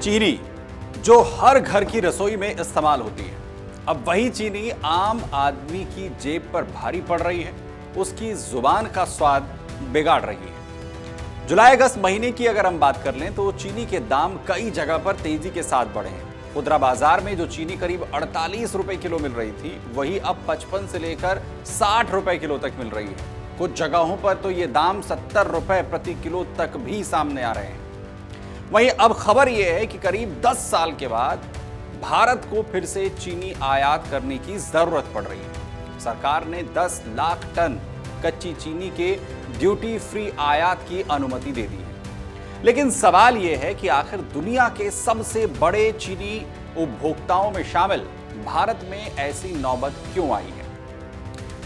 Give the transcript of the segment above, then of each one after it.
चीनी जो हर घर की रसोई में इस्तेमाल होती है, अब वही चीनी आम आदमी की जेब पर भारी पड़ रही है, उसकी जुबान का स्वाद बिगाड़ रही है। जुलाई अगस्त महीने की अगर हम बात कर लें तो चीनी के दाम कई जगह पर तेजी के साथ बढ़े हैं। खुदरा बाजार में जो चीनी करीब 48 रुपए किलो मिल रही थी, वही अब 55 से लेकर 60 रुपए किलो तक मिल रही है। कुछ जगहों पर तो ये दाम 70 रुपए प्रति किलो तक भी सामने आ रहे हैं। वहीं अब खबर यह है कि करीब 10 साल के बाद भारत को फिर से चीनी आयात करने की जरूरत पड़ रही है। सरकार ने 10 लाख टन कच्ची चीनी के ड्यूटी फ्री आयात की अनुमति दे दी है। लेकिन सवाल यह है कि आखिर दुनिया के सबसे बड़े चीनी उपभोक्ताओं में शामिल भारत में ऐसी नौबत क्यों आई है?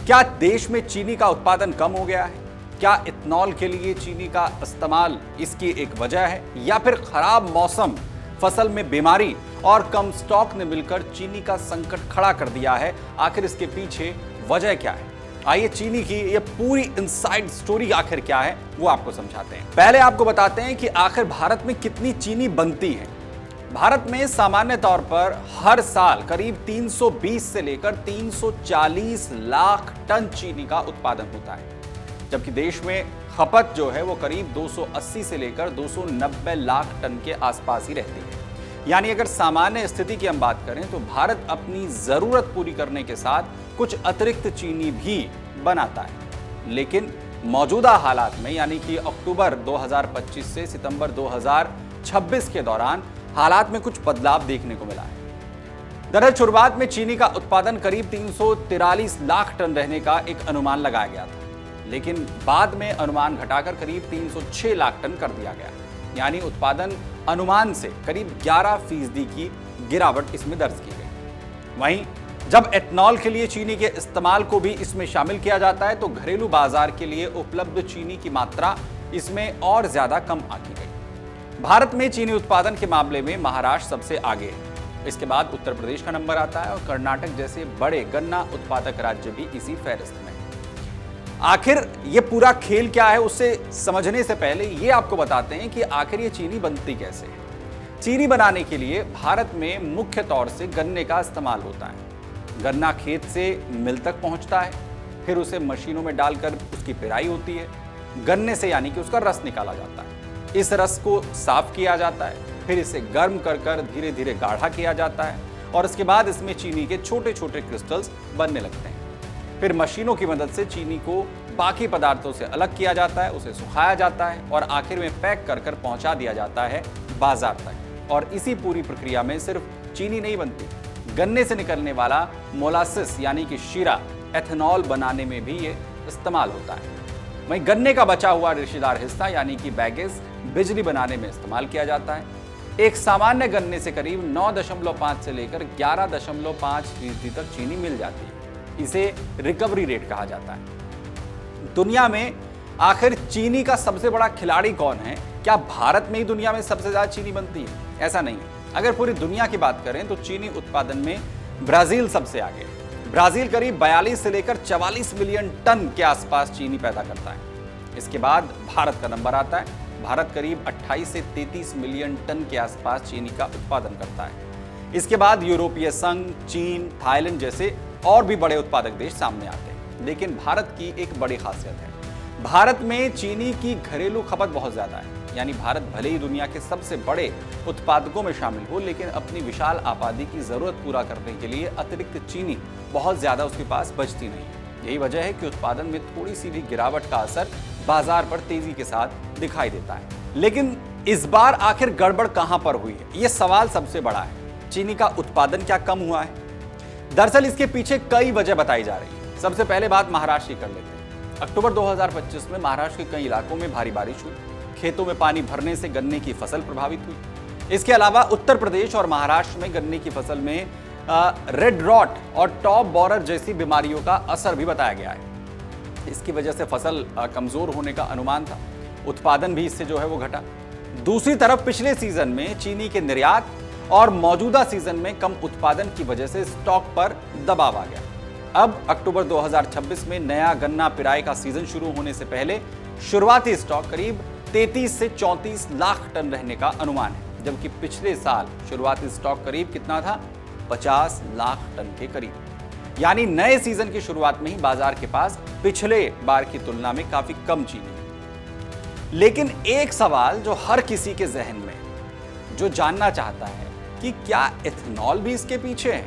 क्या देश में चीनी का उत्पादन कम हो गया है? क्या इथेनॉल के लिए चीनी का इस्तेमाल इसकी एक वजह है, या फिर खराब मौसम, फसल में बीमारी और कम स्टॉक ने मिलकर चीनी का संकट खड़ा कर दिया है? आखिर इसके पीछे वजह क्या है? आइए चीनी की ये पूरी इनसाइड स्टोरी आखिर क्या है वो आपको समझाते हैं। पहले आपको बताते हैं कि आखिर भारत में कितनी चीनी बनती है। भारत में सामान्य तौर पर हर साल करीब 320 से लेकर 340 लाख टन चीनी का उत्पादन होता है, जबकि देश में खपत जो है वो करीब 280 से लेकर 290 लाख टन के आसपास ही रहती है। यानी अगर सामान्य स्थिति की हम बात करें तो भारत अपनी जरूरत पूरी करने के साथ कुछ अतिरिक्त चीनी भी बनाता है। लेकिन मौजूदा हालात में, यानी कि अक्टूबर 2025 से सितंबर 2026 के दौरान हालात में कुछ बदलाव देखने को मिला है। दरअसल शुरुआत में चीनी का उत्पादन करीब 343 लाख टन रहने का एक अनुमान लगाया गया था, लेकिन बाद में अनुमान घटाकर करीब 306 लाख टन कर दिया गया। यानी उत्पादन अनुमान से करीब 11% की गिरावट इसमें दर्ज की गई। वहीं जब एथेनॉल के लिए चीनी के इस्तेमाल को भी इसमें शामिल किया जाता है तो घरेलू बाजार के लिए उपलब्ध चीनी की मात्रा इसमें और ज्यादा कम आंकी गई। भारत में चीनी उत्पादन के मामले में महाराष्ट्र सबसे आगे है। इसके बाद उत्तर प्रदेश का नंबर आता है और कर्नाटक जैसे बड़े गन्ना उत्पादक राज्य भी इसी फहरिस्त में। आखिर ये पूरा खेल क्या है, उससे समझने से पहले ये आपको बताते हैं कि आखिर ये चीनी बनती कैसे है। चीनी बनाने के लिए भारत में मुख्य तौर से गन्ने का इस्तेमाल होता है। गन्ना खेत से मिल तक पहुंचता है, फिर उसे मशीनों में डालकर उसकी पेराई होती है। गन्ने से यानी कि उसका रस निकाला जाता है। इस रस को साफ किया जाता है, फिर इसे गर्म कर धीरे धीरे गाढ़ा किया जाता है और इसके बाद इसमें चीनी के छोटे छोटे क्रिस्टल्स बनने लगते हैं। फिर मशीनों की मदद से चीनी को बाकी पदार्थों से अलग किया जाता है, उसे सुखाया जाता है और आखिर में पैक कर पहुंचा दिया जाता है बाजार तक। और इसी पूरी प्रक्रिया में सिर्फ चीनी नहीं बनती, गन्ने से निकलने वाला मोलासिस यानी कि शीरा एथेनॉल बनाने में भी ये इस्तेमाल होता है। वहीं गन्ने का बचा हुआ रेशेदार हिस्सा यानी कि बैगेज बिजली बनाने में इस्तेमाल किया जाता है। एक सामान्य गन्ने से करीब 9.5 से लेकर 11.5% तक चीनी मिल जाती है। इसे रिकवरी रेट कहा जाता है। दुनिया में आखिर चीनी का सबसे बड़ा खिलाड़ी कौन है? क्या भारत में ही दुनिया में सबसे ज्यादा चीनी बनती है? ऐसा नहीं है। अगर पूरी दुनिया की बात करें तो चीनी उत्पादन में ब्राजील सबसे आगे है। ब्राजील करीब 42 से लेकर 44 मिलियन टन के आसपास चीनी पैदा करता है। इसके बाद भारत का नंबर आता है। भारत करीब 28 से 33 मिलियन टन के आसपास चीनी का उत्पादन करता है। इसके बाद यूरोपीय संघ, चीन, थाईलैंड जैसे और भी बड़े उत्पादक देश सामने आते हैं। लेकिन भारत की एक बड़ी खासियत है, भारत में चीनी की घरेलू खपत बहुत ज्यादा है। यानी भारत भले ही दुनिया के सबसे बड़े उत्पादकों में शामिल हो, लेकिन अपनी विशाल आबादी की जरूरत पूरा करने के लिए अतिरिक्त चीनी बहुत ज्यादा उसके पास बचती नहीं है। यही वजह है कि उत्पादन में थोड़ी सी भी गिरावट का असर बाजार पर तेजी के साथ दिखाई देता है। लेकिन इस बार आखिर गड़बड़ कहां पर हुई है, यह सवाल सबसे बड़ा है। चीनी का उत्पादन क्या कम हुआ है? दरअसल इसके पीछे कई वजह बताई जा रही है। सबसे पहले बात महाराष्ट्र की कर लेते हैं। अक्टूबर 2025 में महाराष्ट्र के कई इलाकों में भारी बारिश हुई। खेतों में पानी भरने से गन्ने की फसल प्रभावित हुई। इसके अलावा उत्तर प्रदेश और महाराष्ट्र में गन्ने की फसल में रेड रॉट और टॉप बॉरर जैसी बीमारियों का असर भी बताया गया है। इसकी वजह से फसल कमजोर होने का अनुमान था। उत्पादन भी इससे जो है वो घटा। दूसरी तरफ पिछले सीजन में चीनी के निर्यात और मौजूदा सीजन में कम उत्पादन की वजह से स्टॉक पर दबाव आ गया। अब अक्टूबर 2026 में नया गन्ना पिराई का सीजन शुरू होने से पहले शुरुआती स्टॉक करीब 33 से 34 लाख टन रहने का अनुमान है, जबकि पिछले साल शुरुआती स्टॉक करीब कितना था, 50 लाख टन के करीब। यानी नए सीजन की शुरुआत में ही बाजार के पास पिछले बार की तुलना में काफी कम चीनी है। लेकिन एक सवाल जो हर किसी के जहन में जो जानना चाहता है कि क्या एथेनॉल भी इसके पीछे है,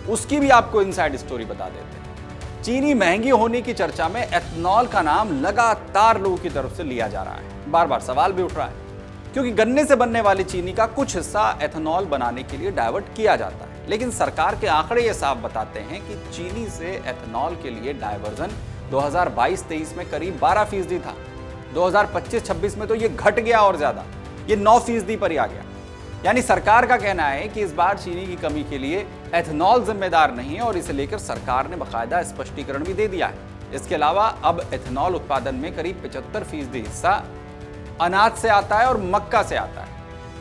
उसकी भी आपको इनसाइड स्टोरी बता देते हैं। चीनी महंगी होने की चर्चा में एथेनॉल का नाम लगातार लोगों की तरफ से लिया जा रहा है। बार बार सवाल भी उठ रहा है क्योंकि गन्ने से बनने वाली चीनी का कुछ हिस्सा एथेनॉल बनाने के लिए डाइवर्ट किया जाता है। लेकिन सरकार के आंकड़े ये साफ बताते हैं कि चीनी से एथेनॉल के लिए डाइवर्जन 2022-23 में करीब 12% था। 2025-26 में तो ये घट गया और ज्यादा, ये 9% पर ही आ गया। यानी सरकार का कहना है कि इस बार चीनी की कमी के लिए एथेनॉल जिम्मेदार नहीं है और इसे लेकर सरकार ने बाकायदा स्पष्टीकरण भी दे दिया है। इसके अलावा अब एथेनॉल उत्पादन में करीब 75% हिस्सा अनाज से आता है और मक्का से आता है।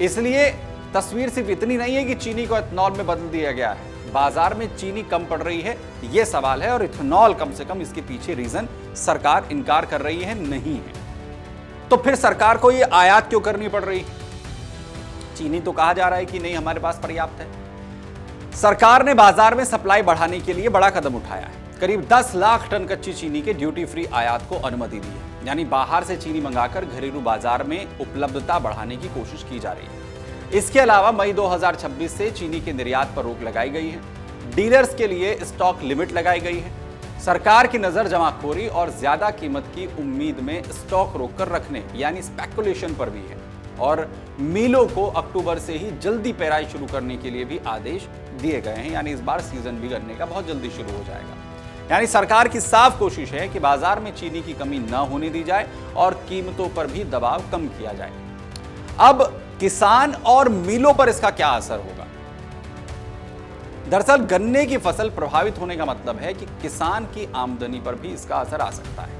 इसलिए तस्वीर सिर्फ इतनी नहीं है कि चीनी को एथेनॉल में बदल दिया गया है, बाजार में चीनी कम पड़ रही है यह सवाल है, और इथेनॉल कम से कम इसके पीछे रीजन सरकार इनकार कर रही है नहीं है। तो फिर सरकार को यह आयात क्यों करनी पड़ रही है? चीनी तो कहा जा रहा है कि नहीं हमारे पास पर्याप्त है। सरकार ने बाजार में सप्लाई बढ़ाने के लिए बड़ा कदम उठाया है। करीब 10 लाख टन कच्ची चीनी के ड्यूटी फ्री आयात को अनुमति दी है। यानी बाहर से चीनी मंगाकर घरेलू बाजार में उपलब्धता बढ़ाने की कोशिश की जा रही है। इसके अलावा मई 2026 से चीनी के निर्यात पर रोक लगाई गई है। डीलर्स के लिए स्टॉक लिमिट लगाई गई है। सरकार की नजर जमाखोरी और ज्यादा कीमत की उम्मीद में स्टॉक रोककर रखने यानी स्पेकुलेशन पर भी है, और मिलों को अक्टूबर से ही जल्दी पेराई शुरू करने के लिए भी आदेश दिए गए हैं। यानी इस बार सीजन भी गन्ने का बहुत जल्दी शुरू हो जाएगा। यानी सरकार की साफ कोशिश है कि बाजार में चीनी की कमी न होने दी जाए और कीमतों पर भी दबाव कम किया जाए। अब किसान और मिलों पर इसका क्या असर होगा? दरअसल गन्ने की फसल प्रभावित होने का मतलब है कि किसान की आमदनी पर भी इसका असर आ सकता है।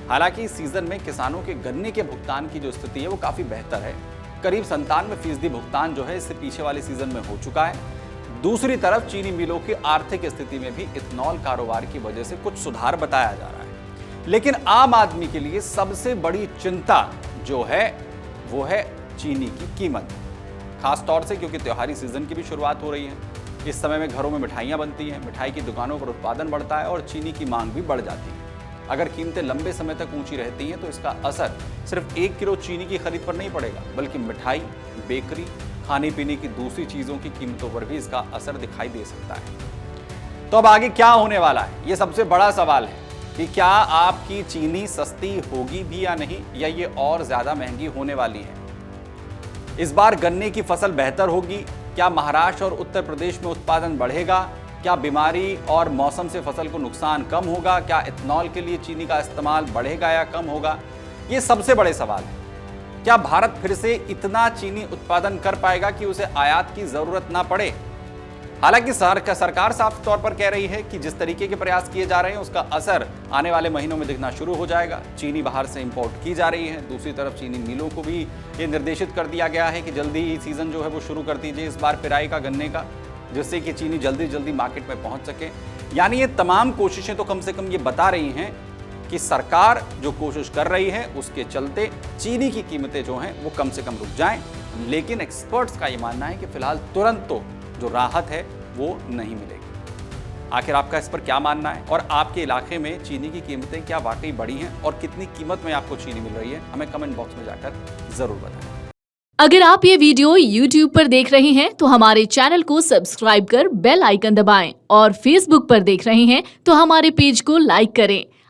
हालांकि इस सीजन में किसानों के गन्ने के भुगतान की जो स्थिति है वो काफी बेहतर है। करीब 97% भुगतान जो है इससे पीछे वाले सीजन में हो चुका है। दूसरी तरफ चीनी मिलों की आर्थिक स्थिति में भी इथेनॉल कारोबार की वजह से कुछ सुधार बताया जा रहा है। लेकिन आम आदमी के लिए सबसे बड़ी चिंता जो है वो है चीनी की कीमत, खास तौर से क्योंकि त्योहारी सीजन की भी शुरुआत हो रही है। इस समय में घरों में मिठाइयाँ बनती हैं, मिठाई की दुकानों पर उत्पादन बढ़ता है और चीनी की मांग भी बढ़ जाती है। अगर कीमतें लंबे समय तक ऊंची रहती हैं तो इसका असर सिर्फ 1 किलो चीनी की खरीद पर नहीं पड़ेगा, बल्कि मिठाई, बेकरी, खाने पीने की दूसरी चीजों की कीमतों पर भी इसका असर दिखाई दे सकता है। तो अब आगे क्या होने वाला है, ये सबसे बड़ा सवाल है कि क्या आपकी चीनी सस्ती होगी भी या नहीं, या ये और ज्यादा महंगी होने वाली है। इस बार गन्ने की फसल बेहतर होगी? क्या महाराष्ट्र और उत्तर प्रदेश में उत्पादन बढ़ेगा? क्या बीमारी और मौसम से फसल को नुकसान कम होगा? क्या इथेनॉल के लिए चीनी का इस्तेमाल बढ़ेगा या कम होगा? ये सबसे बड़े सवाल है। क्या भारत फिर से इतना चीनी उत्पादन कर पाएगा कि उसे आयात की जरूरत ना पड़े? हालांकि सरकार साफ तौर पर कह रही है कि जिस तरीके के प्रयास किए जा रहे हैं उसका असर आने वाले महीनों में दिखना शुरू हो जाएगा। चीनी बाहर से इंपोर्ट की जा रही है। दूसरी तरफ चीनी मिलों को भी ये निर्देशित कर दिया गया है कि जल्दी ही सीजन जो है वो शुरू कर दीजिए इस बार पेराई का गन्ने का, जिससे कि चीनी जल्दी मार्केट में पहुंच सके। यानी ये तमाम कोशिशें तो कम से कम ये बता रही हैं कि सरकार जो कोशिश कर रही है उसके चलते चीनी की कीमतें जो हैं वो कम से कम रुक जाएं। लेकिन एक्सपर्ट्स का ये मानना है कि फिलहाल तुरंत तो जो राहत है वो नहीं मिलेगी। आखिर आपका इस पर क्या मानना है, और आपके इलाके में चीनी की कीमतें क्या वाकई बढ़ी हैं और कितनी कीमत में आपको चीनी मिल रही है, हमें कमेंट बॉक्स में जाकर जरूर बताएं। अगर आप ये वीडियो YouTube पर देख रहे हैं तो हमारे चैनल को सब्सक्राइब कर बेल आइकन दबाएं, और Facebook पर देख रहे हैं तो हमारे पेज को लाइक करें।